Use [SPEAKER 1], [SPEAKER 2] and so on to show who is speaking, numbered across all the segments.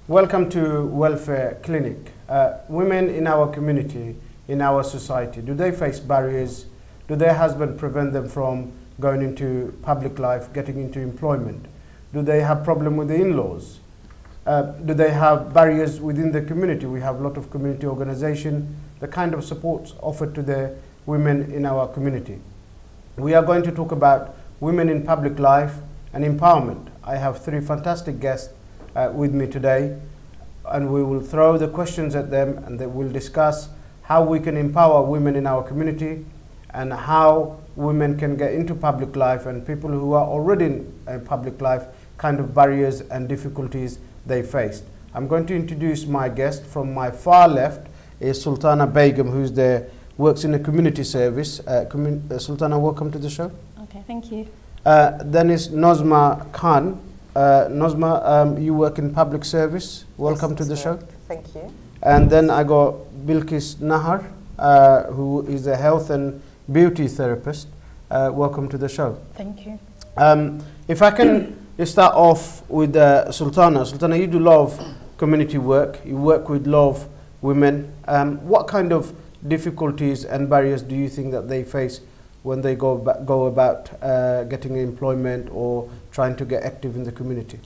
[SPEAKER 1] Welcome to Welfare Clinic. Women in our community, in our society, do they face barriers? Do their husbands prevent them from going into public life, getting into employment? Do they have problem with the in-laws? Do they have barriers within the community? We have a lot of community organization, the kind of supports offered to the women in our community. We are going to talk about women in public life and empowerment. I have three fantastic guests with me today, and we will throw the questions at them, and they will discuss how we can empower women in our community and how women can get into public life, and people who are already in public life, kind of barriers and difficulties they faced. I'm going to introduce my guest. From my far left is Sultana Begum, who's works in a community service. Sultana, welcome to the show.
[SPEAKER 2] Okay, thank you.
[SPEAKER 1] Then is Nozma Khan. Nozma, you work in public service. Welcome to the show.
[SPEAKER 3] Thank you.
[SPEAKER 1] And then I got Bilkiss Nahar, who is a health and beauty therapist. Welcome to the show.
[SPEAKER 2] Thank you.
[SPEAKER 1] If I can start off with Sultana. Sultana, you do a lot of community work. You work with a lot of women. What kind of difficulties and barriers do you think that they face when they go about getting employment or trying to get active in the community?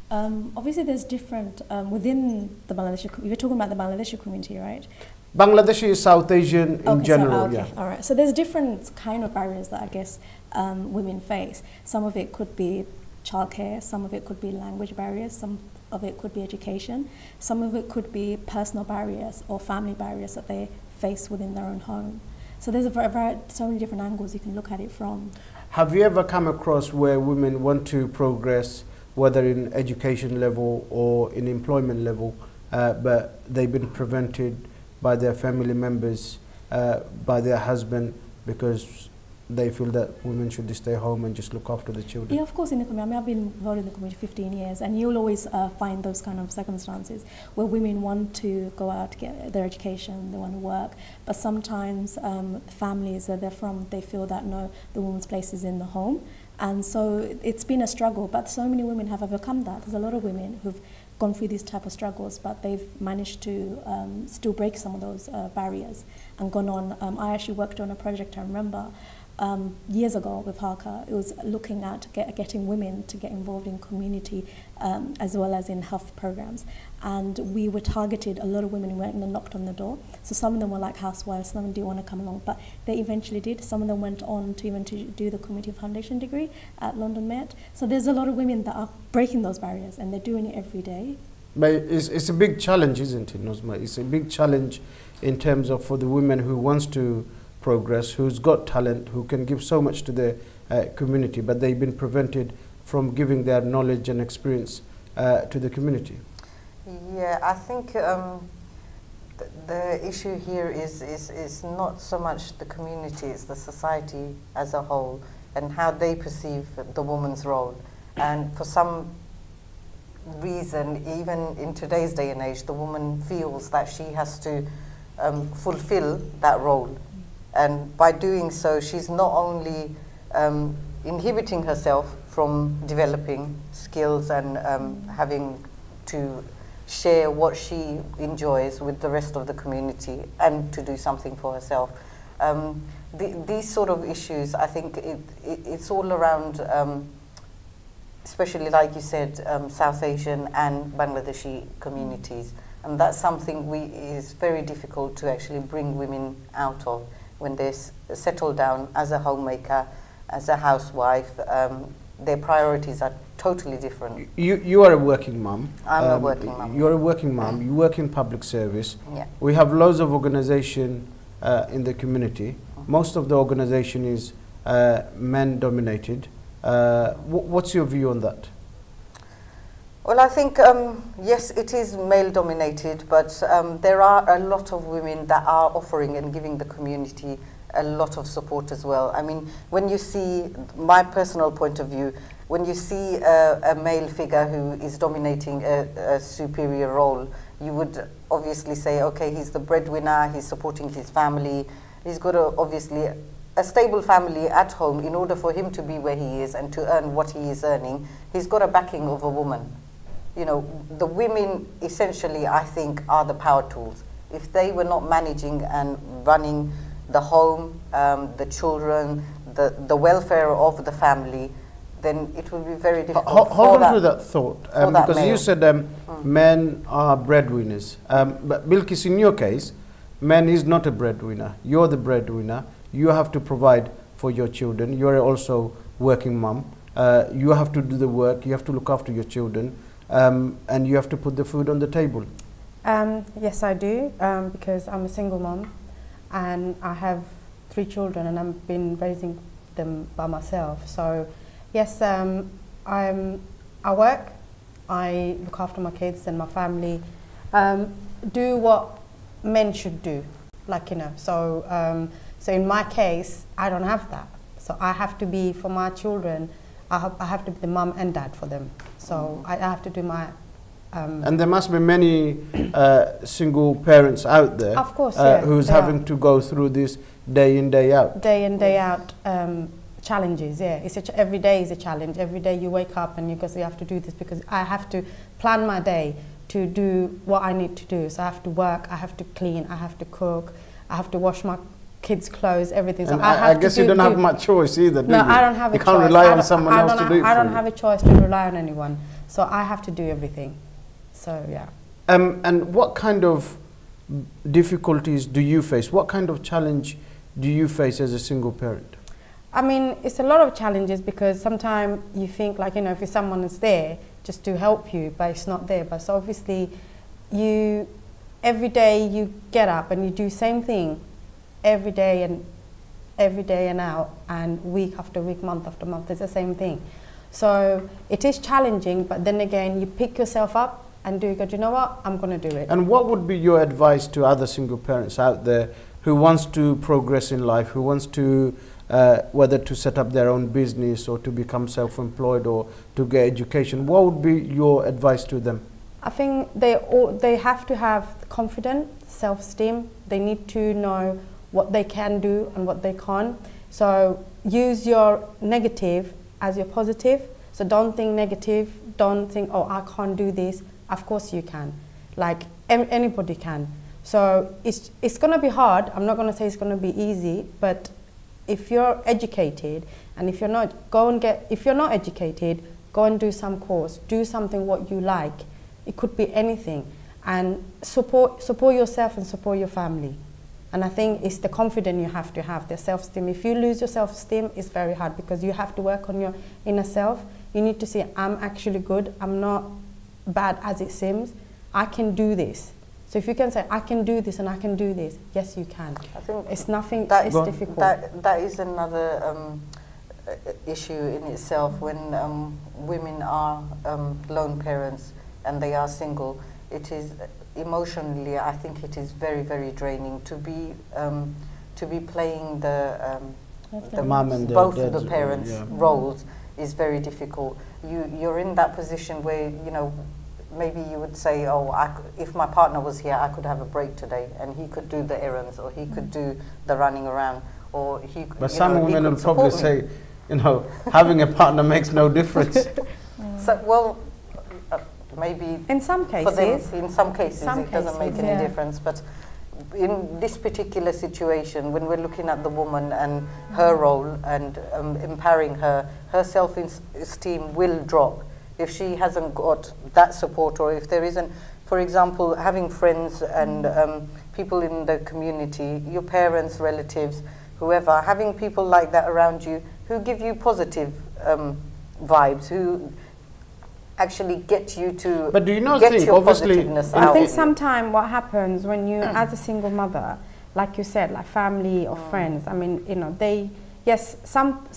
[SPEAKER 2] Obviously, there's different within the Bangladeshi. You're talking about the Bangladeshi community, right?
[SPEAKER 1] Bangladeshi is South Asian in general.
[SPEAKER 2] Okay,
[SPEAKER 1] yeah.
[SPEAKER 2] All right. So there's different kind of barriers that I guess women face. Some of it could be childcare. Some of it could be language barriers. Some of it could be education. Some of it could be personal barriers or family barriers that they face within their own home. So there's so many different angles you can look at it from.
[SPEAKER 1] Have you ever come across where women want to progress, whether in education level or in employment level, but they've been prevented by their family members, by their husband, because they feel that women should stay home and just look after the children?
[SPEAKER 2] Yeah, of course, in the community. I mean, I've been involved in the community 15 years, and you'll always find those kind of circumstances where women want to go out to get their education, they want to work, but sometimes families that they're from, they feel that no, the woman's place is in the home. And so it's been a struggle, but so many women have overcome that. There's a lot of women who've gone through these type of struggles, but they've managed to still break some of those barriers and gone on. I actually worked on a project, I remember, years ago with Harka. It was looking at getting women to get involved in community as well as in health programs. And we were targeted, a lot of women went and knocked on the door. So some of them were like housewives, some of them didn't want to come along, but they eventually did. Some of them went on to even to do the community foundation degree at London Met. So there's a lot of women that are breaking those barriers, and they're doing it every day.
[SPEAKER 1] But it's a big challenge, isn't it, Nozma? It's a big challenge in terms of for the women who wants to progress, who's got talent, who can give so much to the community, but they've been prevented from giving their knowledge and experience to the community.
[SPEAKER 3] Yeah, I think the issue here is not so much the community, it's the society as a whole and how they perceive the woman's role. And for some reason, even in today's day and age, the woman feels that she has to fulfill that role. And by doing so, she's not only inhibiting herself from developing skills and having to share what she enjoys with the rest of the community and to do something for herself. These sort of issues, I think it's all around, especially like you said, South Asian and Bangladeshi communities. And that's something is very difficult to actually bring women out of. When they settle down as a homemaker, as a housewife, their priorities are totally different.
[SPEAKER 1] You are a working mom.
[SPEAKER 3] I'm a working mom.
[SPEAKER 1] You're a working mom. You work in public service.
[SPEAKER 3] Yeah.
[SPEAKER 1] We have loads of organization in the community. Most of the organization is men-dominated. What's your view on that?
[SPEAKER 3] Well, I think, yes, it is male-dominated, but there are a lot of women that are offering and giving the community a lot of support as well. I mean, when you see, my personal point of view, when you see a male figure who is dominating a superior role, you would obviously say, okay, he's the breadwinner, he's supporting his family, he's got obviously a stable family at home. In order for him to be where he is and to earn what he is earning, he's got a backing of a woman. you know, the women essentially, I think, are the power tools. If they were not managing and running the home, the children, the welfare of the family, then it would be very difficult.
[SPEAKER 1] Hold on to that thought, because
[SPEAKER 3] male.
[SPEAKER 1] you said men are breadwinners. But Bilkiss, in your case, man is not a breadwinner. You're the breadwinner. You have to provide for your children. You're also working mum. You have to do the work. You have to look after your children, and you have to put the food on the table.
[SPEAKER 4] Yes, I do, because I'm a single mom, and I have 3 children, and I've been raising them by myself. So, yes, I work. I look after my kids and my family. Do what men should do, like, you know. So, so in my case, I don't have that. So I have to be, for my children, I have to be the mum and dad for them. So I have to do my...
[SPEAKER 1] and there must be many single parents out there,
[SPEAKER 4] of course, yeah,
[SPEAKER 1] who's having to go through this day in, day out.
[SPEAKER 4] Day in, day out challenges, yeah. Every day is a challenge. Every day you wake up and you have to do this, because I have to plan my day to do what I need to do. So I have to work, I have to clean, I have to cook, I have to wash my kids' clothes, everything. So
[SPEAKER 1] and I guess you don't have much choice either, do you?
[SPEAKER 4] No, I don't have a choice.
[SPEAKER 1] You can't rely on someone else to do it for you.
[SPEAKER 4] I don't have a choice to rely on anyone. So I have to do everything. So, yeah.
[SPEAKER 1] And what kind of difficulties do you face? What kind of challenge do you face as a single parent?
[SPEAKER 4] I mean, it's a lot of challenges, because sometimes you think, like, you know, if someone is there just to help you, but it's not there. But so obviously, every day you get up and you do the same thing every day and out, and week after week, month after month, it's the same thing. So it is challenging, but then again, you pick yourself up and do you know what, I'm going to do it.
[SPEAKER 1] And what would be your advice to other single parents out there who wants to progress in life, who wants to whether to set up their own business or to become self-employed or to get education? What would be your advice to them?
[SPEAKER 4] I think they have to have confidence, self-esteem. They need to know what they can do and what they can't. So use your negative as your positive. So don't think negative. Don't think, oh, I can't do this. Of course you can. Like anybody can. So it's going to be hard. I'm not going to say it's going to be easy, but if you're educated, and if you're not, if you're not educated, go and do some course. Do something what you like. It could be anything. And support yourself and support your family. And I think it's the confidence you have to have, the self-esteem. If you lose your self-esteem, it's very hard, because you have to work on your inner self. You need to say, I'm actually good. I'm not bad as it seems. I can do this. So if you can say, I can do this and I can do this, yes, you can. I think it's nothing, it's difficult.
[SPEAKER 3] That is another issue in itself when women are lone parents and they are single. It is emotionally, I think it is very, very draining to be playing the
[SPEAKER 1] mom and
[SPEAKER 3] both of the parents' roles is very difficult. You're in that position where, you know, maybe you would say, oh, if my partner was here, I could have a break today, and he could do the errands, or he could do the running around, or he.
[SPEAKER 1] But some women will probably say, you know, having a partner makes no difference.
[SPEAKER 3] So, well. Maybe
[SPEAKER 4] in some cases,
[SPEAKER 3] for them, in some cases it doesn't make any difference, but in this particular situation, when we're looking at the woman and her role and empowering her, her self-esteem will drop if she hasn't got that support, or if there isn't, for example, having friends and people in the community, your parents, relatives, whoever, having people like that around you who give you positive vibes, who actually get you to.
[SPEAKER 1] But do you not think, obviously,
[SPEAKER 4] I think sometimes what happens when you, as a single mother, like you said, like family or friends, I mean, you know, yes, some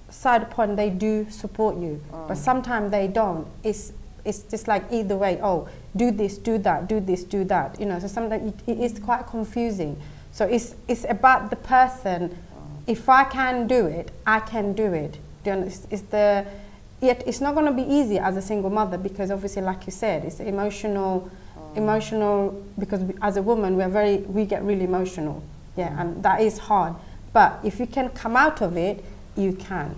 [SPEAKER 4] side point they do support you, but sometimes they don't. It's just like either way, oh, do this, do that, do this, do that, you know, so sometimes it is quite confusing. So it's about the person. If I can do it, I can do it. Do you understand? Yet it's not going to be easy as a single mother, because obviously, like you said, it's emotional, because as a woman we get really emotional, and that is hard. But if you can come out of it, you can.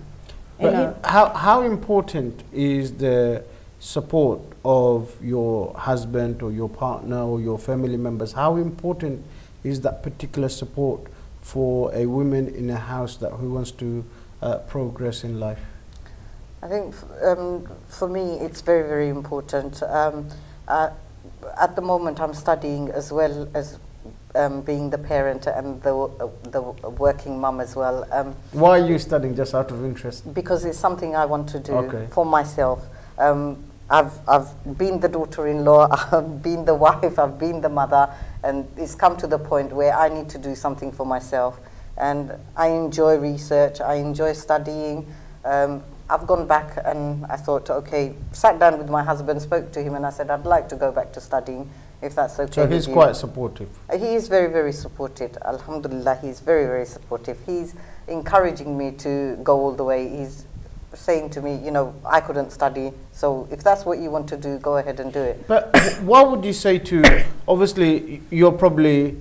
[SPEAKER 1] But how important is the support of your husband or your partner or your family members, how important is that particular support for a woman in a house that who wants to progress in life?
[SPEAKER 3] I think for me it's very, very important. At the moment I'm studying as well as being the parent and the working mum as well.
[SPEAKER 1] Why are you studying, just out of interest?
[SPEAKER 3] Because it's something I want to do for myself. I've been the daughter-in-law, I've been the wife, I've been the mother, and it's come to the point where I need to do something for myself. And I enjoy research, I enjoy studying. I've gone back and I thought, okay, sat down with my husband, spoke to him, and I said, I'd like to go back to studying, if that's okay.
[SPEAKER 1] So he's quite supportive?
[SPEAKER 3] He is very, very supportive. Alhamdulillah, he's very, very supportive. He's encouraging me to go all the way. He's saying to me, you know, I couldn't study, so if that's what you want to do, go ahead and do it.
[SPEAKER 1] But what would you say to, obviously you're probably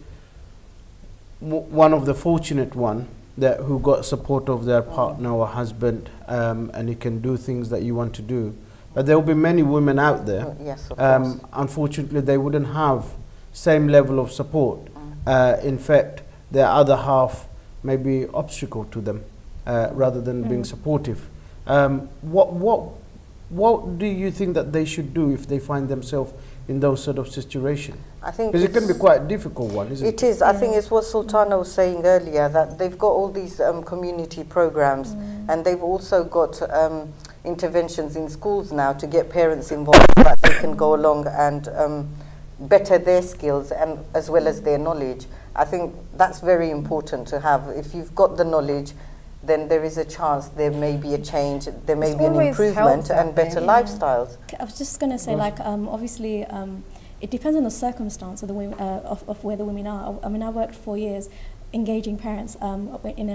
[SPEAKER 1] one of the fortunate one that who got support of their partner or husband, and you can do things that you want to do. But there will be many women out there,
[SPEAKER 3] yes, of course.
[SPEAKER 1] Unfortunately they wouldn't have same level of support. In fact, their other half may be obstacle to them rather than being supportive. What do you think that they should do if they find themselves in those sort of situations?
[SPEAKER 3] I think
[SPEAKER 1] because it can be quite a difficult one, isn't it?
[SPEAKER 3] It is. I think it's what Sultana was saying earlier, that they've got all these community programs, and they've also got interventions in schools now to get parents involved so that they can go along and better their skills and as well as their knowledge. I think that's very important to have. If you've got the knowledge, then there is a chance there may be a change, there may be an improvement and better lifestyles.
[SPEAKER 2] I was just going to say, like, obviously, it depends on the circumstance of the women, of where the women are. I mean, I worked 4 years engaging parents within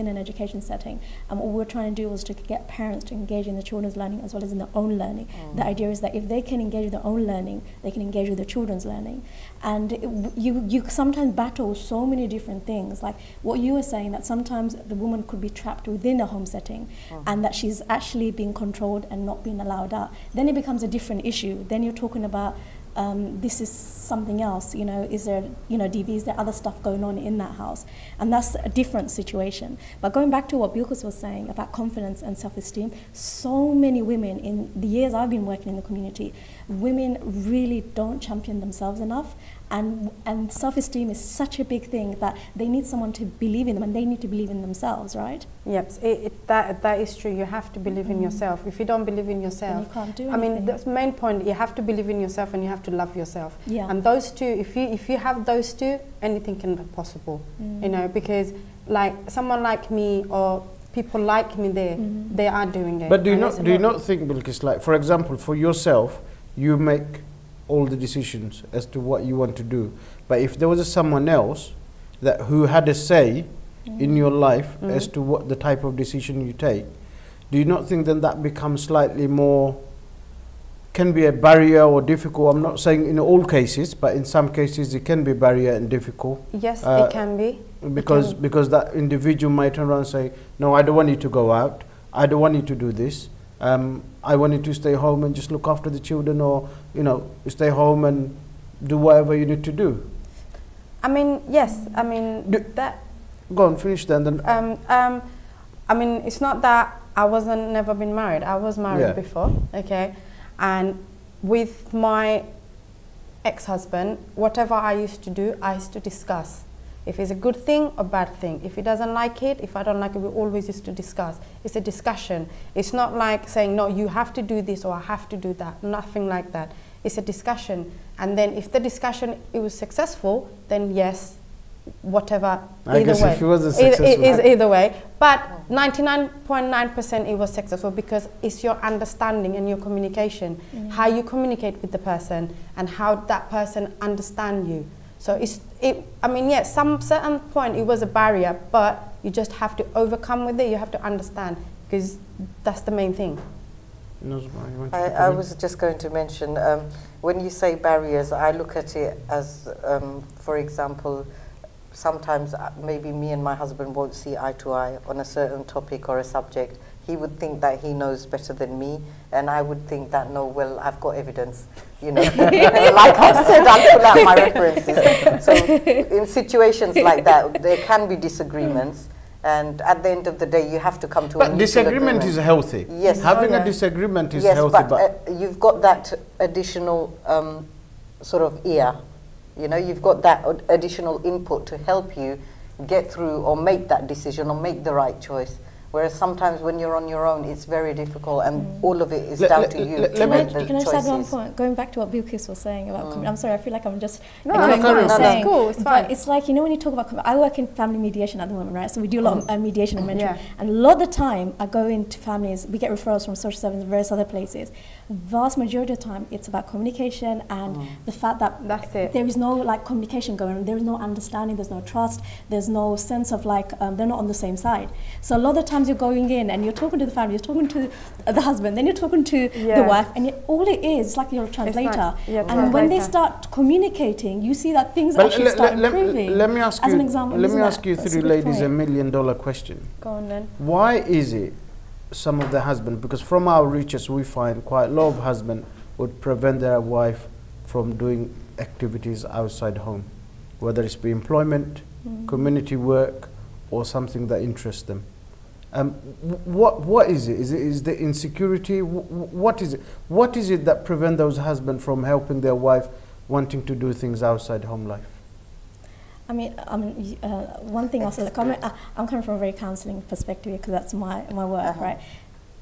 [SPEAKER 2] an education setting. And what we were trying to do was to get parents to engage in the children's learning as well as in their own learning. The idea is that if they can engage with their own learning, they can engage with their children's learning. And you sometimes battle so many different things, like what you were saying, that sometimes the woman could be trapped within a home setting and that she's actually being controlled and not being allowed out. Then it becomes a different issue. Then you're talking about this is something else, you know, is there, you know, DV, is there other stuff going on in that house? And that's a different situation. But going back to what Bilkiss was saying about confidence and self-esteem, so many women in the years I've been working in the community, women really don't champion themselves enough. And self-esteem is such a big thing that they need someone to believe in them, and they need to believe in themselves, right?
[SPEAKER 4] Yep, that is true. You have to believe in yourself. If you don't believe in yourself,
[SPEAKER 2] then you can't do
[SPEAKER 4] anything. I mean, the main point, you have to believe in yourself and you have to love yourself.
[SPEAKER 2] Yeah.
[SPEAKER 4] And those two, if you have those two, anything can be possible. You know, because like someone like me or people like me there, they are doing it.
[SPEAKER 1] But do you not think, Bilkiss, like for example, for yourself, you make all the decisions as to what you want to do. But if there was someone else that who had a say in your life as to what the type of decision you take, do you not think then that becomes slightly more, can be a barrier or difficult? I'm not saying in all cases, but in some cases it can be barrier and difficult.
[SPEAKER 4] Yes, it can be.
[SPEAKER 1] Because that individual might turn around and say, no, I don't want you to go out, I don't want you to do this. I wanted to stay home and just look after the children, or, you know, stay home and do whatever you need to do.
[SPEAKER 4] I mean, yes, I mean, that...
[SPEAKER 1] Go on, finish then.
[SPEAKER 4] I mean, it's not that I never been married. I was married before, okay? And with my ex-husband, whatever I used to do, I used to discuss. If it's a good thing or bad thing. If he doesn't like it, if I don't like it, we always used to discuss. It's a discussion. It's not like saying, no, you have to do this or I have to do that. Nothing like that. It's a discussion. And then if the discussion it was successful, then yes, whatever,
[SPEAKER 1] I guess
[SPEAKER 4] way.
[SPEAKER 1] If it wasn't successful.
[SPEAKER 4] It is either way. But 99.9% it was successful because it's your understanding and your communication. How you communicate with the person and how that person understands you. So I mean, yes, some certain point it was a barrier, but you just have to overcome with it. You have to understand, because that's the main thing.
[SPEAKER 1] Nozma,
[SPEAKER 3] I was just going to mention, when you say barriers, I look at it as, for example, sometimes maybe me and my husband won't see eye to eye on a certain topic or a subject. he would think that he knows better than me, and I would think that, no, well, I've got evidence, you know. Like I said, I'll pull out my references. So in situations like that, there can be disagreements, and at the end of the day, you have to come to a mutual
[SPEAKER 1] disagreement
[SPEAKER 3] agreement.
[SPEAKER 1] is healthy.
[SPEAKER 3] Yes.
[SPEAKER 1] Having a disagreement is
[SPEAKER 3] yes,
[SPEAKER 1] healthy.
[SPEAKER 3] But you've got that additional sort of ear, you know, you've got that additional input to help you get through or make that decision or make the right choice. Whereas sometimes when you're on your own, it's very difficult, and all of it is down to you to make the
[SPEAKER 2] Can I just add one
[SPEAKER 3] choices.
[SPEAKER 2] point? Going back to what Bilkiss was saying about I'm sorry, I feel like I'm just
[SPEAKER 4] No,
[SPEAKER 2] echoing what I'm saying.
[SPEAKER 4] it's cool, it's fine.
[SPEAKER 2] But it's like, you know, when you talk about, I work in family mediation at the moment, right? So we do a lot of mediation and mentoring.
[SPEAKER 4] Yeah.
[SPEAKER 2] And a lot of the time, I go into families, we get referrals from social services and various other places. Vast majority of the time, it's about communication and the fact that
[SPEAKER 4] That's it.
[SPEAKER 2] there is no like communication going on, there is no understanding, there's no trust, there's no sense of like, they're not on the same side. So a lot of the times you're going in and you're talking to the family, you're talking to the husband, then you're talking to the wife, and all it is like you're a translator. And when they start communicating, you see that things actually start improving.
[SPEAKER 1] Let me ask
[SPEAKER 2] As
[SPEAKER 1] you,
[SPEAKER 2] an example,
[SPEAKER 1] let me
[SPEAKER 2] isn't
[SPEAKER 1] ask
[SPEAKER 2] that-
[SPEAKER 1] you
[SPEAKER 2] that's a
[SPEAKER 1] three
[SPEAKER 2] good
[SPEAKER 1] ladies
[SPEAKER 2] point.
[SPEAKER 1] $1 million question.
[SPEAKER 4] Go on then.
[SPEAKER 1] Why is it some of the husbands, because from our research we find quite a lot of husbands would prevent their wife from doing activities outside home, whether it's be employment, community work, or something that interests them. What is it? Is the insecurity? What is it? What is it that prevents those husbands from helping their wife wanting to do things outside home life?
[SPEAKER 2] I mean, one thing also, I'm coming from a very counselling perspective because that's my work, right?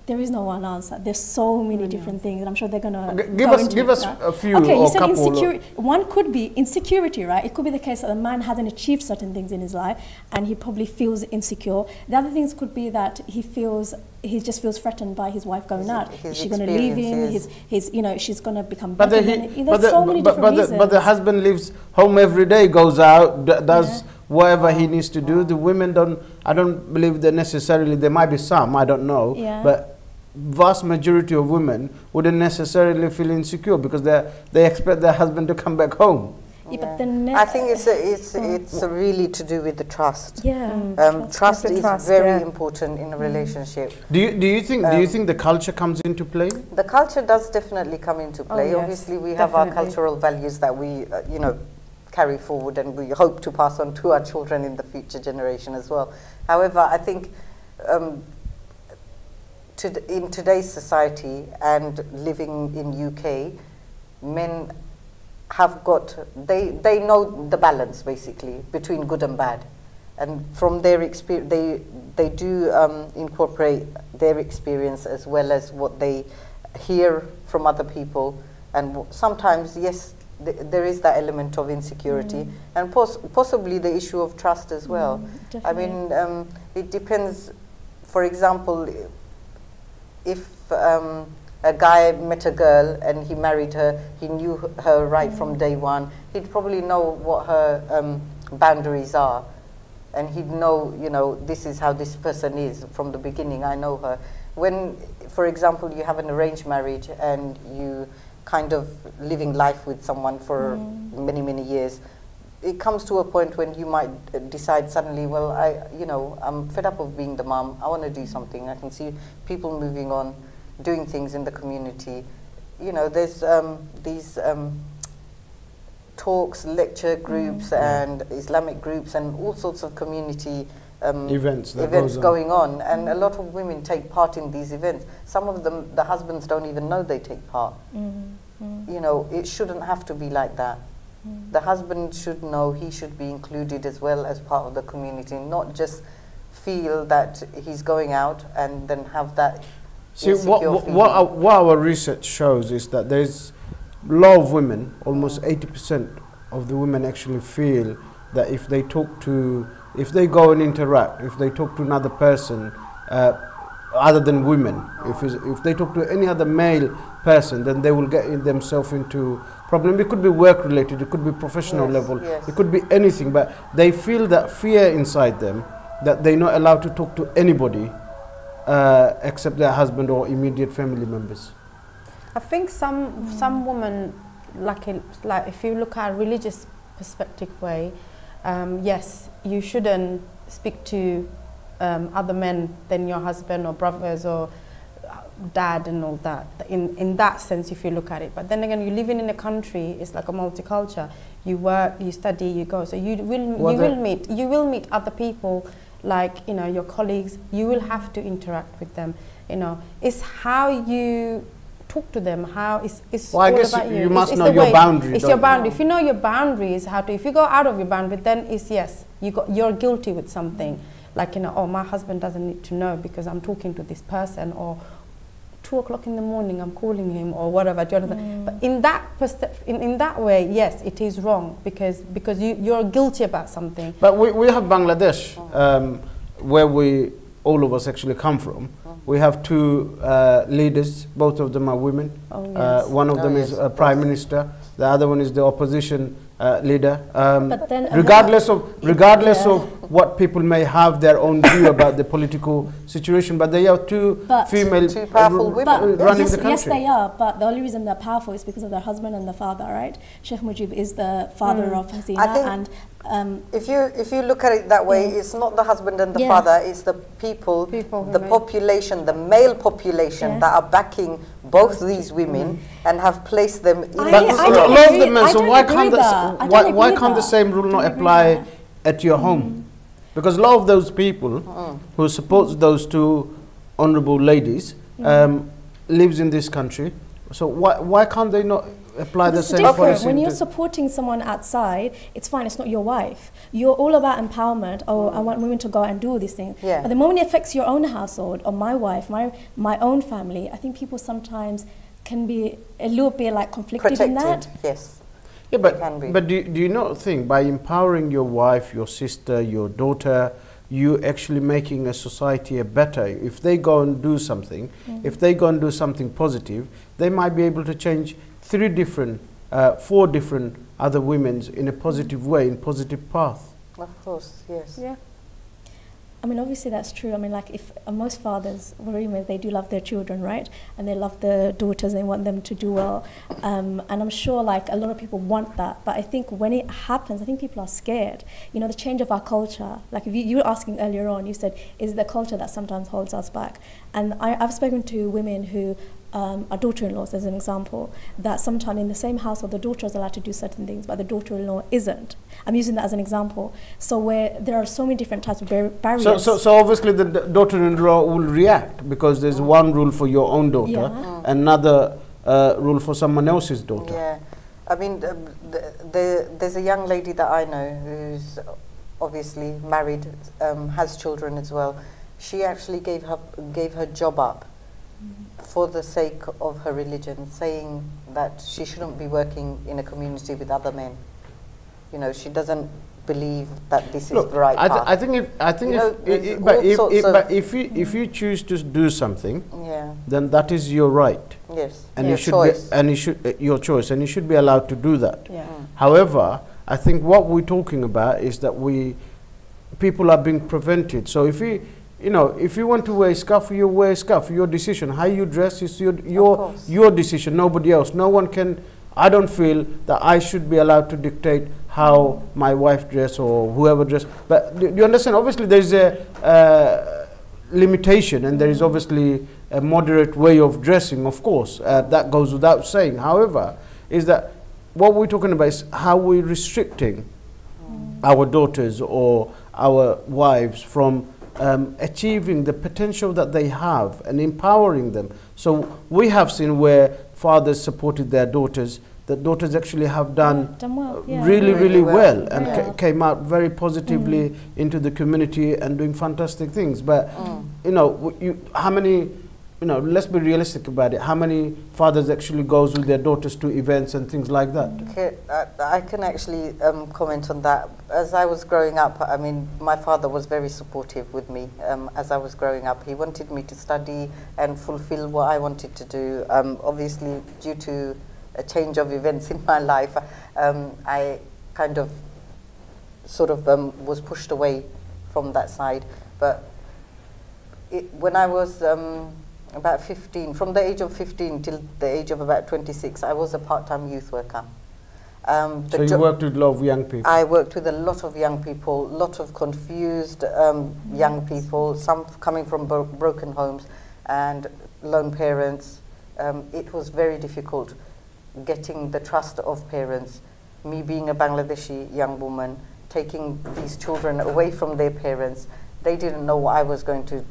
[SPEAKER 2] There is no one answer. There's so many different things, and I'm sure they're gonna
[SPEAKER 1] give us a few.
[SPEAKER 2] Okay,
[SPEAKER 1] or
[SPEAKER 2] you said
[SPEAKER 1] couple.
[SPEAKER 2] insecurity. One could be insecurity, right? It could be the case that a man hasn't achieved certain things in his life, and he probably feels insecure. The other things could be that he just feels threatened by his wife going out. Is she going to leave him? His, you know, she's going to become better. There's so many different reasons.
[SPEAKER 1] But the husband lives home every day, goes out, does whatever he needs to do. The women don't. I don't believe that necessarily. There might be some. I don't know.
[SPEAKER 2] Yeah.
[SPEAKER 1] But vast majority of women wouldn't necessarily feel insecure because they expect their husband to come back home.
[SPEAKER 2] Yeah, but then
[SPEAKER 3] I think it's really to do with the trust.
[SPEAKER 2] Yeah,
[SPEAKER 3] trust is very important in a relationship.
[SPEAKER 1] Do you think the culture comes into play?
[SPEAKER 3] The culture does definitely come into play.
[SPEAKER 4] yes,
[SPEAKER 3] Obviously, we have our cultural values that we you know, carry forward, and we hope to pass on to our children in the future generation as well. However, I think in today's society and living in UK, men have got, they know the balance basically between good and bad, and from their experience they do incorporate their experience as well as what they hear from other people, and sometimes yes, there is that element of insecurity and possibly the issue of trust as well. I mean, it depends. For example, if a guy met a girl and he married her, he knew her right from day one, he'd probably know what her boundaries are, and he'd know, you know, this is how this person is from the beginning, I know her. When, for example, you have an arranged marriage and you kind of living life with someone for many, many years, it comes to a point when you might decide suddenly, well, I'm fed up of being the mom, I want to do something. I can see people moving on, doing things in the community. You know, there's these talks, lecture groups and Islamic groups and all sorts of community events going on, and a lot of women take part in these events. Some of them, the husbands don't even know they take part. You know, it shouldn't have to be like that. The husband should know he should be included as well as part of the community, not just feel that he's going out and then have that. See,
[SPEAKER 1] what our research shows is that there's a lot of women, almost 80% of the women actually feel that if they go and interact, if they talk to another person, other than women, if they talk to any other male person, then they will get themselves into problem. It could be work related, it could be professional level, it could be anything, but they feel that fear inside them that they're not allowed to talk to anybody except their husband or immediate family members.
[SPEAKER 4] I think some women, like if you look at a religious perspective way, yes, you shouldn't speak to other men than your husband or brothers or dad and all that. In that sense, if you look at it. But then again, you're living in a country, it's like a multicultural. You work, you study, you go. So you will meet other people, like, you know, your colleagues. You will have to interact with them. You know, it's how you talk to them. How it's
[SPEAKER 1] well, I
[SPEAKER 4] all
[SPEAKER 1] guess
[SPEAKER 4] about you.
[SPEAKER 1] You must
[SPEAKER 4] it's
[SPEAKER 1] know your boundaries.
[SPEAKER 4] It's your boundary. If you know your boundaries, if you go out of your boundary, then it's yes, you're guilty with something. Like, you know, oh, my husband doesn't need to know because I'm talking to this person, or 2 o'clock in the morning I'm calling him, or whatever. Do you understand? But in that way, yes, it is wrong because you're guilty about something.
[SPEAKER 1] But we have Bangladesh, where all of us actually come from. We have 2 leaders, both of them are women.
[SPEAKER 4] Oh, yes.
[SPEAKER 1] One of them is a prime minister, the other one is the opposition leader.
[SPEAKER 2] But then
[SPEAKER 1] regardless of what people may have their own view about the political situation, but they are 2 female
[SPEAKER 3] powerful women
[SPEAKER 1] running
[SPEAKER 2] yes,
[SPEAKER 1] the country.
[SPEAKER 2] Yes, they are, but the only reason they're powerful is because of their husband and the father, right? Sheikh Mujib is the father of Hasina, and
[SPEAKER 3] if you look at it that way, it's not the husband and the father, it's the people the population, the male population that are backing both these women and have placed them in
[SPEAKER 1] the men. So why can't the same rule not apply at your home? Because a lot of those people who support those 2 honourable ladies lives in this country. So why can't they not apply the same policy?
[SPEAKER 2] When you're supporting someone outside, it's fine, it's not your wife. You're all about empowerment. Oh, I want women to go out and do all these things.
[SPEAKER 3] Yeah.
[SPEAKER 2] But the moment it affects your own household, or my wife, my own family, I think people sometimes can be a little bit like conflicted in that.
[SPEAKER 3] Yes.
[SPEAKER 1] Yeah, but do you not think by empowering your wife, your sister, your daughter, you actually making a society a better? If they go and do something, if they go and do something positive, they might be able to change 4 different other women in a positive way, in positive path.
[SPEAKER 3] Of course, yes.
[SPEAKER 2] Yeah. I mean, obviously that's true. I mean, like, if most fathers, they do love their children, right? And they love the daughters, they want them to do well. And I'm sure, like, a lot of people want that. But I think when it happens, I think people are scared. You know, the change of our culture. Like, if you were asking earlier on, you said, is the culture that sometimes holds us back? And I've spoken to women who are daughter-in-laws, as an example, that sometimes in the same household, the daughter is allowed to do certain things, but the daughter-in-law isn't. I'm using that as an example. So where there are so many different types of barriers.
[SPEAKER 1] So obviously the daughter-in-law will react because there's one rule for your own daughter, another rule for someone else's daughter.
[SPEAKER 3] Yeah, I mean, there's a young lady that I know who's obviously married, has children as well. She actually gave her job up for the sake of her religion, saying that she shouldn't be working in a community with other men. You know, she doesn't believe that this is the right path.
[SPEAKER 1] If you choose to do something,
[SPEAKER 3] yeah,
[SPEAKER 1] then that is your right.
[SPEAKER 3] Yes,
[SPEAKER 1] and
[SPEAKER 3] your
[SPEAKER 1] you should
[SPEAKER 3] choice.
[SPEAKER 1] Your choice, and you should be allowed to do that.
[SPEAKER 4] Yeah.
[SPEAKER 1] However, I think what we're talking about is that people are being prevented. So if you want to wear a scarf, you wear a scarf. Your decision. How you dress is your decision. Nobody else. No one can. I don't feel that I should be allowed to dictate how my wife dress or whoever dress. But do you understand? Obviously, there is a limitation, and there is obviously a moderate way of dressing. Of course, that goes without saying. However, is that what we're talking about is how we're restricting our daughters or our wives from achieving the potential that they have and empowering them. So we have seen where fathers supported their daughters, that daughters actually have done
[SPEAKER 2] well,
[SPEAKER 1] really well and came out very positively into the community and doing fantastic things. But how many, let's be realistic about it. How many fathers actually goes with their daughters to events and things like that?
[SPEAKER 3] Okay, I can actually comment on that. As I was growing up, I mean, my father was very supportive with me. As I was growing up, he wanted me to study and fulfill what I wanted to do. Obviously, due to a change of events in my life, I kind of was pushed away from that side. But when I was about 15, from the age of 15 till the age of about 26, I was a part-time youth worker.
[SPEAKER 1] So you worked with a lot of young people?
[SPEAKER 3] I worked with a lot of young people, a lot of confused young people, some coming from broken homes and lone parents. It was very difficult getting the trust of parents. Me being a Bangladeshi young woman, taking these children away from their parents, they didn't know what I was going to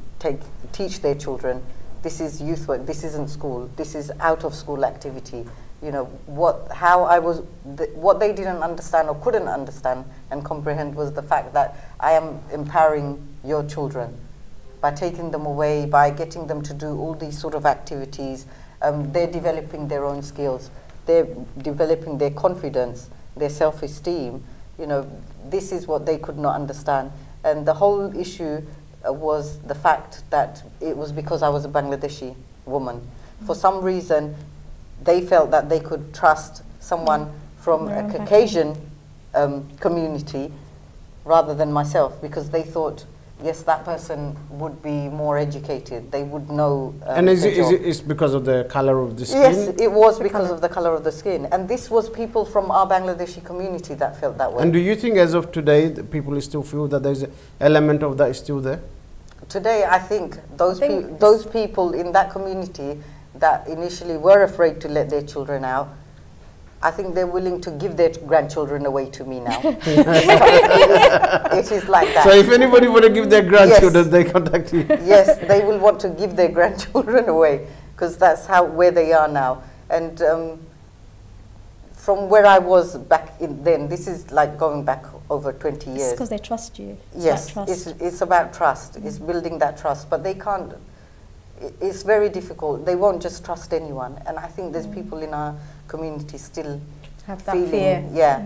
[SPEAKER 3] teach their children. This is youth work, this isn't school, this is out of school activity. You know, what they didn't understand or couldn't understand and comprehend was the fact that I am empowering your children by taking them away, by getting them to do all these sort of activities. They're developing their own skills, they're developing their confidence, their self-esteem. You know, this is what they could not understand. And the whole issue was the fact that it was because I was a Bangladeshi woman. For some reason, they felt that they could trust someone from a Caucasian community rather than myself, because they thought, yes, that person would be more educated, they would know.
[SPEAKER 1] And is it because of the color of the skin?
[SPEAKER 3] Yes, it was because of the color of the skin. And this was people from our Bangladeshi community that felt that way.
[SPEAKER 1] And do you think as of today, the people still feel that there's an element of that is still there?
[SPEAKER 3] Today, I think those people in that community that initially were afraid to let their children out, I think they're willing to give their grandchildren away to me now. It is like that.
[SPEAKER 1] So if anybody want to give their grandchildren, they contact you.
[SPEAKER 3] Yes, they will want to give their grandchildren away, because that's where they are now. And from where I was back then, this is like going back over 20 years.
[SPEAKER 2] It's because they trust you.
[SPEAKER 3] Yes, it's about trust. It's building that trust, but they can't. It's very difficult. They won't just trust anyone, and I think there's people in our community still
[SPEAKER 4] have that fear.
[SPEAKER 3] Yeah,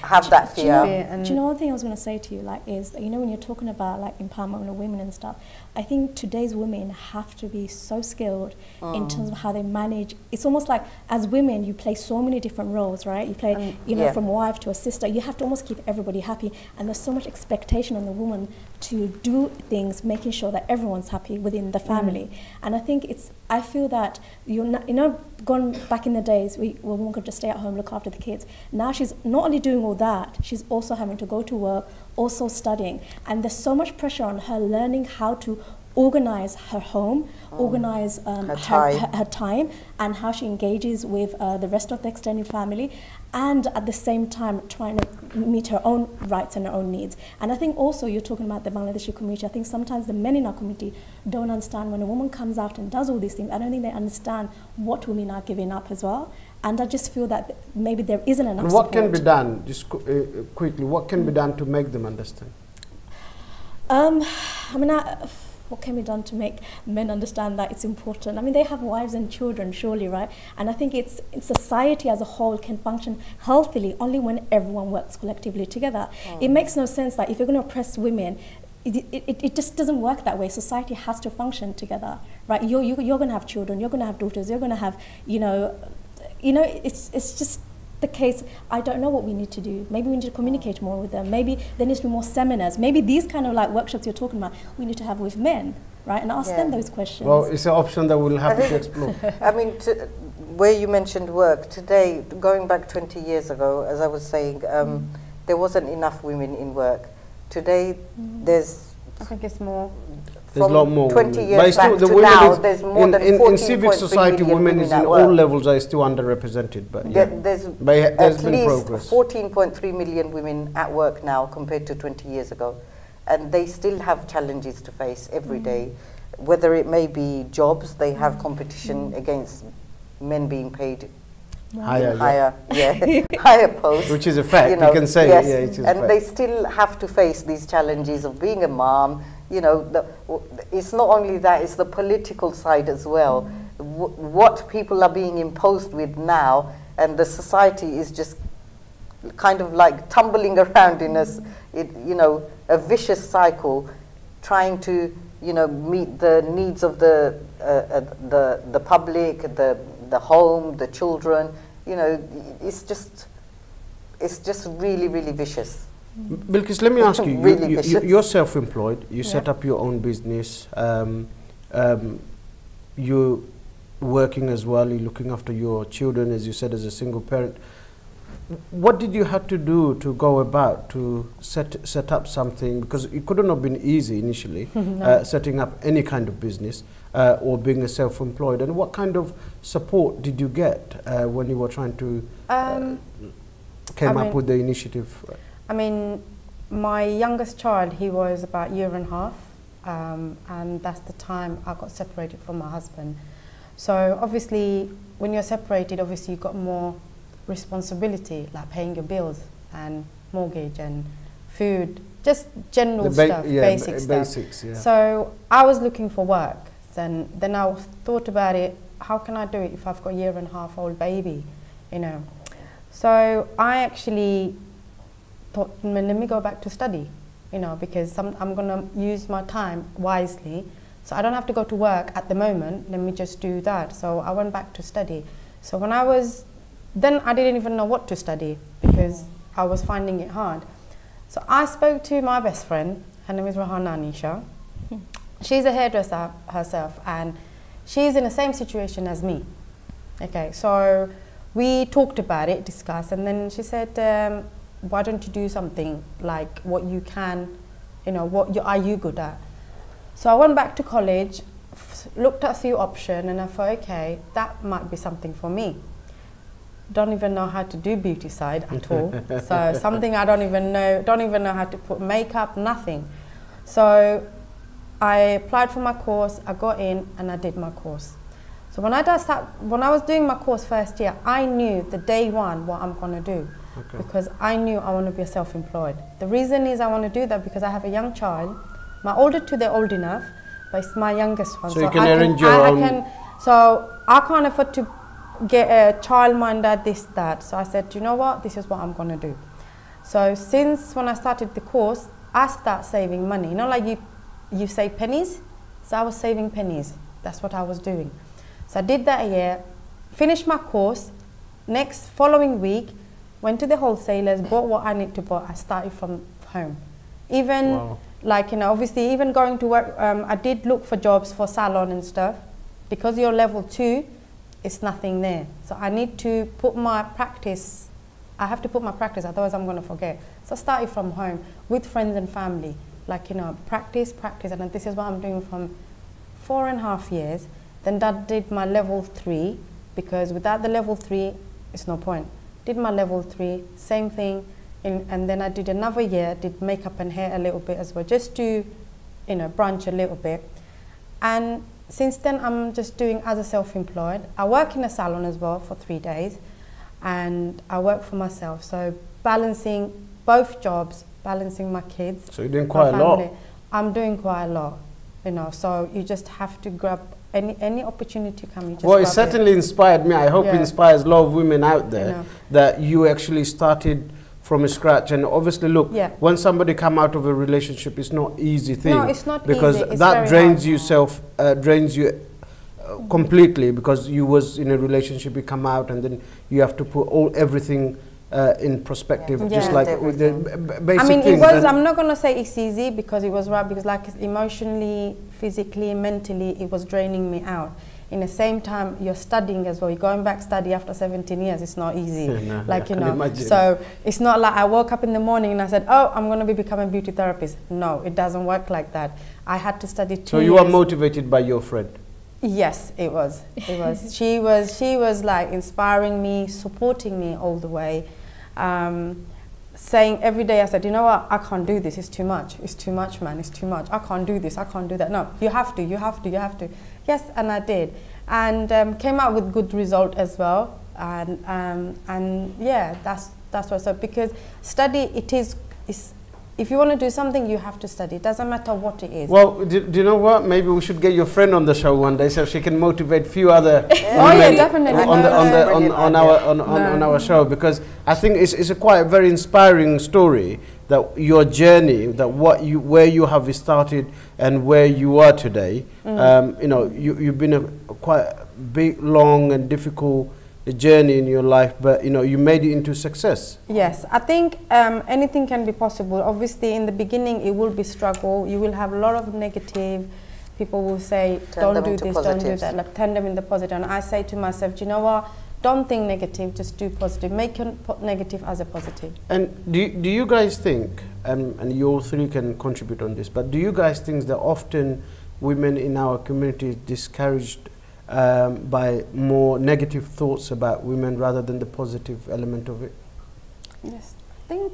[SPEAKER 3] have that fear.
[SPEAKER 2] Do you know one thing I was going to say to you, like, is that, you know, when you're talking about like empowerment of women and stuff, I think today's women have to be so skilled in terms of how they manage. It's almost like as women, you play so many different roles, right? You play, you know, from wife to a sister. You have to almost keep everybody happy, and there's so much expectation on the woman to do things, making sure that everyone's happy within the family. And I think I feel that you know, gone back in the days, women could just stay at home, look after the kids. Now she's not only doing all that, she's also having to go to work, also studying, and there's so much pressure on her learning how to organize her home, organize her time, and how she engages with the rest of the extended family, and at the same time trying to meet her own rights and her own needs. And I think also you're talking about the Bangladeshi community. I think sometimes the men in our community don't understand when a woman comes out and does all these things. I don't think they understand what women are giving up as well. And I just feel that maybe there isn't enough support.
[SPEAKER 1] What can be done, just quickly, what can be done to make them understand? What can be done to make men understand that it's important? I mean, they have wives and children, surely, right? And I think society as a whole can function healthily only when everyone works collectively together. It makes no sense that if you're going to oppress women, it just doesn't work that way. Society has to function together, right? You're going to have children, you're going to have daughters, you're going to have, it's just the case. I don't know what we need to do. Maybe we need to communicate more with them. Maybe there needs to be more seminars. Maybe these kind of like workshops you're talking about, we need to have with men, right? And ask them those questions. Well, it's an option that we'll have to explore.
[SPEAKER 3] I mean, where you mentioned work, today, going back 20 years ago, as I was saying, there wasn't enough women in work. Today,
[SPEAKER 4] I think it's more.
[SPEAKER 1] There's a lot more
[SPEAKER 3] 20 years back to now, there's more than 14.3
[SPEAKER 1] in civic society, women in all levels are still underrepresented, but
[SPEAKER 3] there's
[SPEAKER 1] been progress.
[SPEAKER 3] 14.3 million women at work now compared to 20 years ago, and they still have challenges to face every day. Whether it may be jobs, they have competition against men being paid higher posts,
[SPEAKER 1] which is a fact. You can say,
[SPEAKER 3] yes,
[SPEAKER 1] it is
[SPEAKER 3] and
[SPEAKER 1] a fact.
[SPEAKER 3] they still have to face these challenges of being a mom. You know, it's not only that, it's the political side as well. What people are being imposed with now, and the society is just kind of like tumbling around in a vicious cycle, trying to, meet the needs of the public, the home, the children. It's just really, really vicious.
[SPEAKER 1] Bilkiss, let me ask you, you're self-employed, you set up your own business, you're working as well, you're looking after your children, as you said, as a single parent. what did you have to do to go about to set up something? Because it couldn't have been easy initially,
[SPEAKER 4] No.
[SPEAKER 1] setting up any kind of business or being a self-employed. And what kind of support did you get when you were trying to came up with the initiative?
[SPEAKER 4] I mean, my youngest child, he was about a year and a half, and that's the time I got separated from my husband. So obviously, when you're separated, obviously you've got more responsibility, like paying your bills and mortgage and food, just general stuff, basic stuff.
[SPEAKER 1] Basics, yeah.
[SPEAKER 4] So I was looking for work, and then I thought about it, how can I do it if I've got a year and a half old baby, you know? So I actually thought, let me go back to study, you know, because I'm going to use my time wisely. So I don't have to go to work at the moment, let me just do that. So I went back to study. So when I was, then I didn't even know what to study because I was finding it hard. So I spoke to my best friend, her name is Rahana Anisha. She's a hairdresser herself and she's in the same situation as me. Okay, so we talked about it, discussed, and then she said, why don't you do something like what you can, you know, what are you good at? So I went back to college, looked at a few options, and I thought, okay, that might be something for me. Don't even know how to do beauty side at all. So something I don't even know how to put makeup, nothing. So I applied for my course, I got in, and I did my course. So when I was doing my course first year, I knew the day one what I'm going to do. Okay. Because I knew I want to be self-employed. The reason is I want to do that because I have a young child. My older two, they're old enough, but it's my youngest one.
[SPEAKER 1] So you can arrange your own...
[SPEAKER 4] So I can't afford to get a childminder, this, that. So I said, you know what, this is what I'm going to do. So since when I started the course, I start saving money. You know, like you save pennies? So I was saving pennies. That's what I was doing. So I did that a year, finished my course, following week, went to the wholesalers, bought what I need to buy. I started from home. Even, like, you know, obviously even going to work, I did look for jobs for salon and stuff. Because you're level 2, it's nothing there. So I need to put my practice, I have to put my practice, otherwise I'm going to forget. So I started from home with friends and family. Like, you know, practice, and this is what I'm doing from 4.5 years. Then that did my level 3, because without the level 3, it's no point. Did my level 3, same thing, and then I did another year, did makeup and hair a little bit as well, just to, you know, branch a little bit. And since then, I'm just doing as a self-employed. I work in a salon as well for 3 days, and I work for myself. So balancing both jobs, balancing my kids.
[SPEAKER 1] So you're doing quite a lot.
[SPEAKER 4] I'm doing quite a lot, you know. So you just have to grab any opportunity come.
[SPEAKER 1] Well, it certainly inspired me. I hope it inspires a lot of women out there that you actually started from scratch. And obviously, look, when somebody come out of a relationship, it's not easy thing.
[SPEAKER 4] No, it's not
[SPEAKER 1] because
[SPEAKER 4] easy. It's
[SPEAKER 1] that drains drains you completely, because you was in a relationship, you come out, and then you have to put everything in perspective, just like with the basic things.
[SPEAKER 4] It was, I'm not going to say it's easy, because it was right, because like emotionally, physically, mentally, it was draining me out. In the same time, you're studying as well. You're going back study after 17 years. It's not easy.
[SPEAKER 1] No,
[SPEAKER 4] like, you know, so it's not like I woke up in the morning and I said, oh, I'm going to become a beauty therapist. No, it doesn't work like that. I had to study 2 years.
[SPEAKER 1] So you were motivated by your friend?
[SPEAKER 4] Yes, it was. It was. She was like inspiring me, supporting me all the way. Saying every day, I said, you know what, I can't do this, it's too much, man, it's too much, I can't do this, I can't do that. No, you have to. Yes, and I did, and came out with good result as well, and yeah, that's what's up, because study, if you want to do something, you have to study. It doesn't matter what it is.
[SPEAKER 1] Well, do you know what? Maybe we should get your friend on the show one day so she can motivate a few other women
[SPEAKER 4] definitely.
[SPEAKER 1] on our show, because I think it's a quite very inspiring story, that your journey, that where you have started and where you are today. You know, you've been a quite big, long and difficult journey in your life, but you know, you made it into success.
[SPEAKER 4] Yes, I think anything can be possible. Obviously, in the beginning, it will be struggle. You will have a lot of negative. People will say, don't do this, don't do that. Like, turn them in the positive. And I say to myself, do you know what? don't think negative, just do positive. Make negative as a positive.
[SPEAKER 1] And do you guys think, and you all three can contribute on this, but do you guys think that often women in our community discouraged by more negative thoughts about women rather than the positive element of it?
[SPEAKER 4] Yes, I think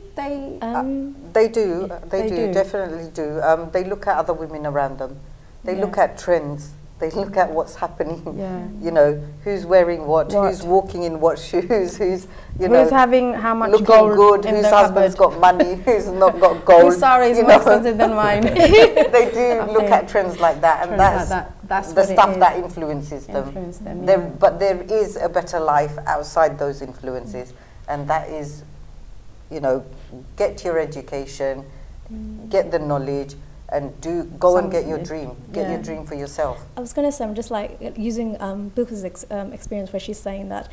[SPEAKER 4] they
[SPEAKER 3] do. They do, definitely do. They look at other women around them. They look at trends. They look at what's happening.
[SPEAKER 4] Yeah.
[SPEAKER 3] You know, who's wearing what, who's walking in what shoes, who's
[SPEAKER 4] who's having how much
[SPEAKER 3] looking
[SPEAKER 4] gold
[SPEAKER 3] good,
[SPEAKER 4] in
[SPEAKER 3] whose
[SPEAKER 4] their
[SPEAKER 3] husband's
[SPEAKER 4] cupboard.
[SPEAKER 3] got money, who's not got gold.
[SPEAKER 4] Whose saree is more expensive than mine.
[SPEAKER 3] They do look at trends like that, and
[SPEAKER 4] that's
[SPEAKER 3] the
[SPEAKER 4] what
[SPEAKER 3] stuff that influences them. But there is a better life outside those influences, and that is, you know, get your education, get the knowledge, and go and get your dream. Get your dream for yourself.
[SPEAKER 2] I was going to say, I'm just like using Bilkiss' experience where she's saying that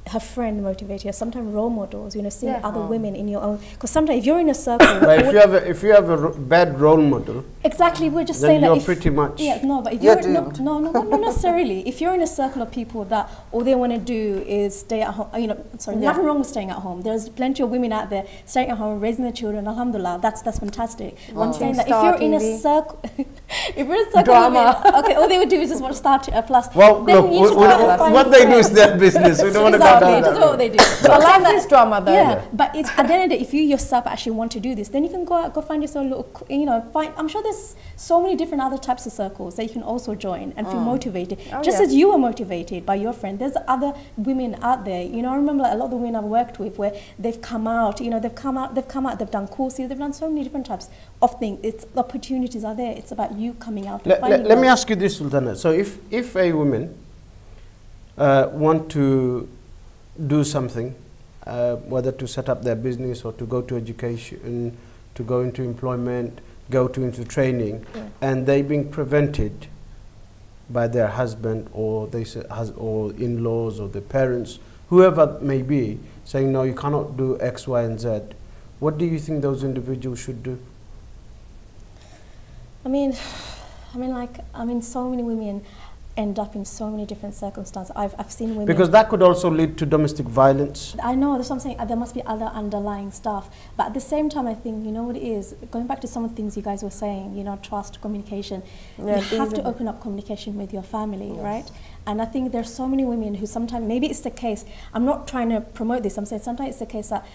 [SPEAKER 2] her friend motivated her. Sometimes role models, you know, seeing other women in your own. Because sometimes if you're in a circle,
[SPEAKER 1] but if you have a bad role model,
[SPEAKER 2] exactly, we're just
[SPEAKER 1] then
[SPEAKER 2] saying
[SPEAKER 1] you're
[SPEAKER 2] that.
[SPEAKER 1] pretty much.
[SPEAKER 2] Yeah, no, but if
[SPEAKER 3] you're
[SPEAKER 2] not
[SPEAKER 3] doomed.
[SPEAKER 2] No, not necessarily. If you're in a circle of people that all they want to do is stay at home, you know, sorry, nothing wrong with staying at home. There's plenty of women out there staying at home, raising their children. Alhamdulillah, that's fantastic. I'm saying that if you're in a circle, if you're in a circle,
[SPEAKER 4] Drama.
[SPEAKER 2] Okay, all they would do is just watch Star Plus.
[SPEAKER 1] Well,
[SPEAKER 2] then
[SPEAKER 1] look,
[SPEAKER 2] you should
[SPEAKER 1] what they do is their business. We don't want to go down
[SPEAKER 2] that's
[SPEAKER 1] that.
[SPEAKER 2] what they do.
[SPEAKER 4] So life is drama, though.
[SPEAKER 2] Yeah, but it's, at the end of the day, if you yourself actually want to do this, then you can go out, go find yourself a little, you know, I'm sure there's so many different other types of circles that you can also join and feel motivated. Just as you were motivated by your friend, there's other women out there. You know, I remember like, a lot of the women I've worked with where they've come out, you know, they've done courses, they've done so many different types of things. It's, the opportunities are there. It's about you coming out and finding
[SPEAKER 1] let me ask you this, Sultana. So if a woman want to do something, whether to set up their business or to go to education, to go into employment, go into training, and they being prevented by their husband or or in-laws or the parents, whoever it may be, saying no, you cannot do X, Y, and Z. What do you think those individuals should do?
[SPEAKER 2] I mean, so many women end up in so many different circumstances. I've seen women...
[SPEAKER 1] Because that could also lead to domestic violence.
[SPEAKER 2] I know, that's what I'm saying. There must be other underlying stuff. But at the same time, I think, you know what it is? Going back to some of the things you guys were saying, you know, trust, communication. You have to open up communication with your family, right? And I think there's so many women who sometimes, maybe it's the case, I'm not trying to promote this, I'm saying sometimes it's the case that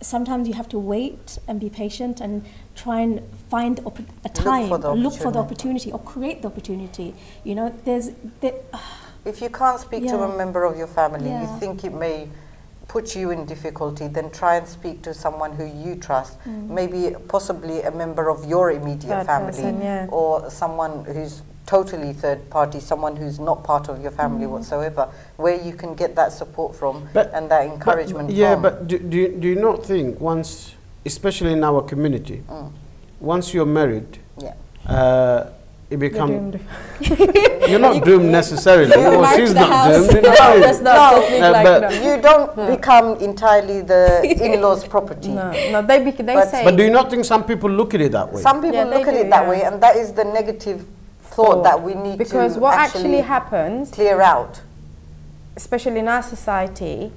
[SPEAKER 2] sometimes you have to wait and be patient and try and find a time, look for the opportunity or create the opportunity. You know,
[SPEAKER 3] if you can't speak to a member of your family, you think it may put you in difficulty, then try and speak to someone who you trust, maybe possibly a member of your immediate family or someone who's totally third party, someone who's not part of your family whatsoever, where you can get that support from and that encouragement from.
[SPEAKER 1] But do you not think once, especially in our community, once you're married, it becomes... You're not doomed necessarily, or she's not doomed.
[SPEAKER 3] You don't become entirely the in-laws' property.
[SPEAKER 4] No, they say...
[SPEAKER 1] But do you not think some people look at it that way?
[SPEAKER 3] Some people look at it that way, and that is the negative thought that we need
[SPEAKER 4] because
[SPEAKER 3] to
[SPEAKER 4] what actually happens,
[SPEAKER 3] clear out,
[SPEAKER 4] especially in our society,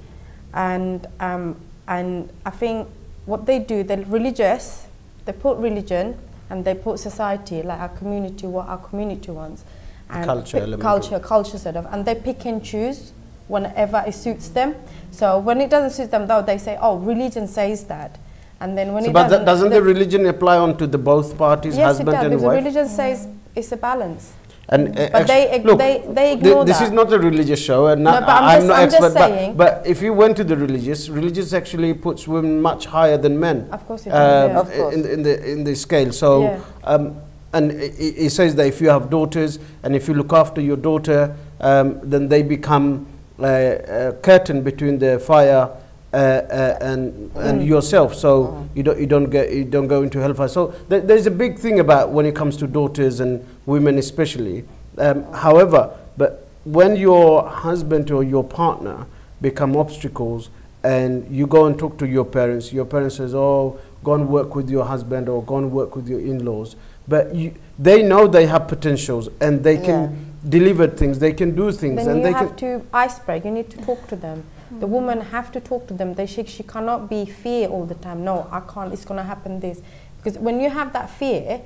[SPEAKER 4] and I think what they do, they're religious, they put religion and they put society, like our community, what our community wants, and culture sort of, and they pick and choose whenever it suits them. So when it doesn't suit them, though, they say, oh, religion says that. And then when
[SPEAKER 1] doesn't the religion apply onto the both parties, husband and wife?
[SPEAKER 4] Yes, the religion says it's a balance.
[SPEAKER 1] And
[SPEAKER 4] but they ignore
[SPEAKER 1] this is not a religious show, and I'm not expert. But if you went to the religious actually puts women much higher than men.
[SPEAKER 4] Of course, it does,
[SPEAKER 3] of course.
[SPEAKER 1] in the scale. So, and it says that if you have daughters and if you look after your daughter, then they become a curtain between the fire and yourself, so you don't go into hellfire. So there's a big thing about when it comes to daughters and women especially. However, but when your husband or your partner become obstacles and you go and talk to your parents says, oh, go and work with your husband or go and work with your in-laws, but they know they have potentials and they can deliver things, they can do things,
[SPEAKER 4] then
[SPEAKER 1] and
[SPEAKER 4] you have to ice break. You need to talk to them. The woman have to talk to them. She cannot be fear all the time. No, I can't, it's going to happen this. Because when you have that fear,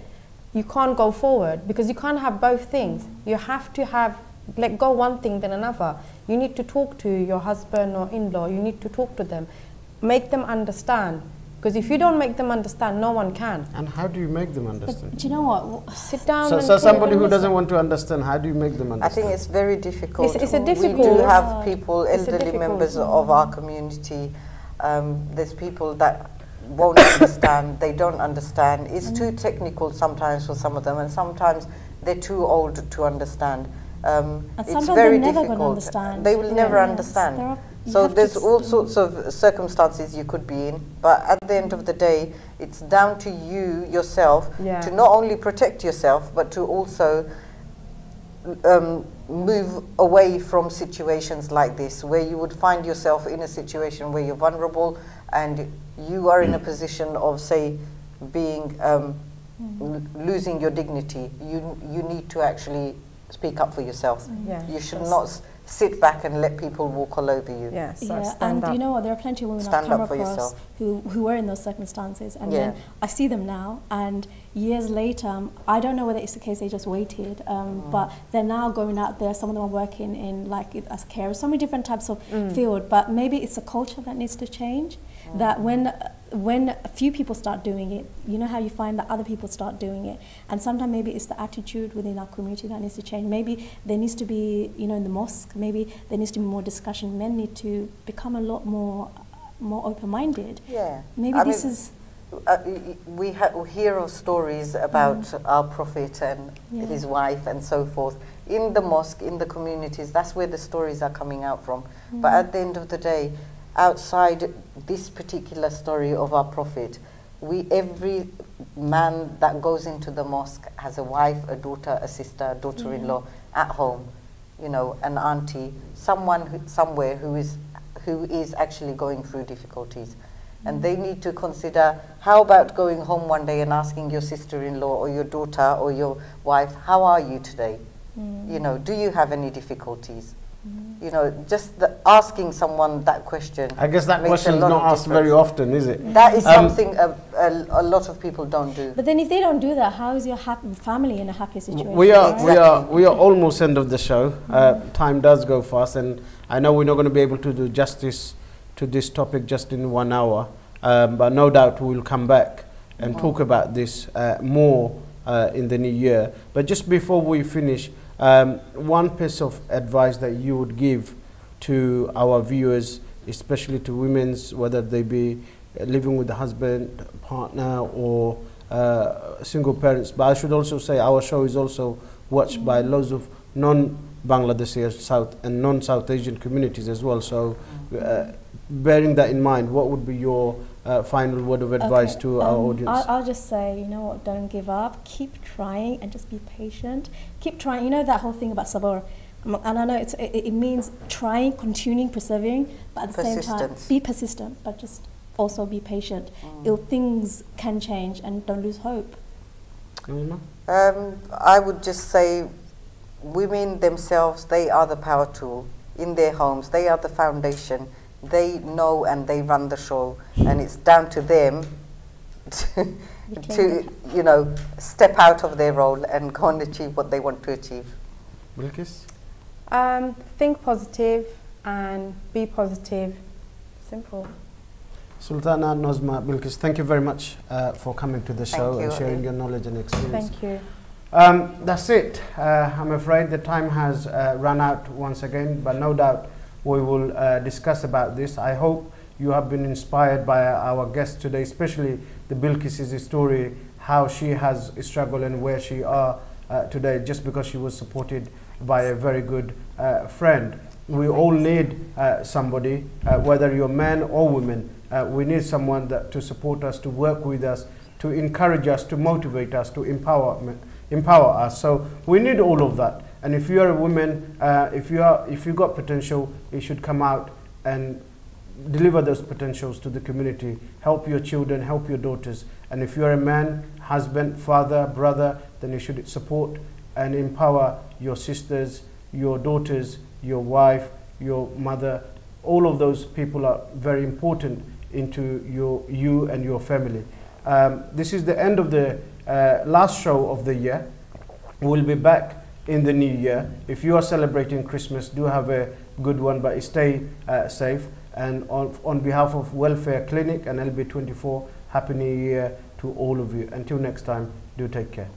[SPEAKER 4] you can't go forward, because you can't have both things. You have to let go one thing then another. You need to talk to your husband or in-law. You need to talk to them. Make them understand. Because if you don't make them understand, no one can.
[SPEAKER 1] And how do you make them understand?
[SPEAKER 2] But do you know what?
[SPEAKER 4] Sit down.
[SPEAKER 1] So somebody who doesn't want to understand, how do you make them understand?
[SPEAKER 3] I think it's very difficult.
[SPEAKER 4] It's a difficult.
[SPEAKER 3] We do have people,
[SPEAKER 4] It's a
[SPEAKER 3] elderly
[SPEAKER 4] difficult.
[SPEAKER 3] members of our community. There's people that won't understand. They don't understand. It's too technical sometimes for some of them, and sometimes they're too old to understand.
[SPEAKER 2] And
[SPEAKER 3] It's
[SPEAKER 2] sometimes
[SPEAKER 3] very
[SPEAKER 2] they're never
[SPEAKER 3] difficult.
[SPEAKER 2] gonna understand.
[SPEAKER 3] They will never
[SPEAKER 2] Yes,
[SPEAKER 3] understand.
[SPEAKER 2] you
[SPEAKER 3] So
[SPEAKER 2] have to
[SPEAKER 3] there's all sorts of circumstances you could be in, but at the end of the day, it's down to you yourself to not only protect yourself, but to also move away from situations like this, where you would find yourself in a situation where you're vulnerable and you are in a position of, say, being losing your dignity. You need to actually speak up for yourself. You should not sit back and let people walk all over you.
[SPEAKER 2] And you know what, there are plenty of women I've come across who were in those circumstances, and then I see them now, and years later, I don't know whether it's the case they just waited, but they're now going out there. Some of them are working in like as carers, so many different types of field, but maybe it's a culture that needs to change. That when a few people start doing it, you know how you find that other people start doing it, and sometimes maybe it's the attitude within our community that needs to change. Maybe there needs to be, you know, in the mosque, maybe there needs to be more discussion. Men need to become a lot more open-minded. Maybe we hear of stories about our Prophet and his wife and so forth in the mosque, in the communities. That's where the stories are coming out from. But at the end of the day, outside this particular story of our Prophet, every man that goes into the mosque has a wife, a daughter, a sister, a daughter-in-law at home, you know, an auntie, someone somewhere who is actually going through difficulties. And they need to consider, how about going home one day and asking your sister-in-law or your daughter or your wife, how are you today? You know, do you have any difficulties? You know, just asking someone that question.
[SPEAKER 1] I guess that question is not asked very often, is it?
[SPEAKER 3] That is something a lot of people don't do.
[SPEAKER 2] But then if they don't do that, how is your family in a happy situation?
[SPEAKER 1] We are almost end of the show. Time does go fast, and I know we're not going to be able to do justice to this topic just in 1 hour, but no doubt we'll come back and talk about this more in the new year. But just before we finish, one piece of advice that you would give to our viewers, especially to women, whether they be living with a husband, partner, or single parents. But I should also say our show is also watched by loads of non-Bangladeshi South and non-South Asian communities as well. So bearing that in mind, what would be your final word of advice to our audience?
[SPEAKER 2] I'll just say, you know what, don't give up, keep trying and just be patient. Keep trying. You know that whole thing about sabr, and I know it means trying, continuing, persevering, but at the same time, be persistent, but just also be patient. Things can change, and don't lose hope.
[SPEAKER 3] I would just say, women themselves, they are the power tool in their homes. They are the foundation. They know and they run the show, and it's down to them to you know, step out of their role and go and achieve what they want to achieve.
[SPEAKER 1] Bilkiss?
[SPEAKER 4] Think positive and be positive. Simple.
[SPEAKER 1] Sultana, Nozma, Bilkiss, thank you very much for coming to the show and sharing your knowledge and experience.
[SPEAKER 4] Thank you.
[SPEAKER 1] That's it. I'm afraid the time has run out once again, but no doubt we will discuss about this. I hope you have been inspired by our guest today, especially the Bilkiss's story, how she has struggled and where she are today, just because she was supported by a very good friend. We all need somebody, whether you're man or woman. We need someone to support us, to work with us, to encourage us, to motivate us, to empower us. So we need all of that. And if you are a woman, if you got potential, you should come out and deliver those potentials to the community. Help your children, help your daughters. And if you are a man, husband, father, brother, then you should support and empower your sisters, your daughters, your wife, your mother, all of those people are very important into you and your family. This is the end of the last show of the year. We'll be back in the new year. If you are celebrating Christmas, do have a good one, but stay safe. And on behalf of Welfare Clinic and LB24, Happy New Year to all of you. Until next time, do take care.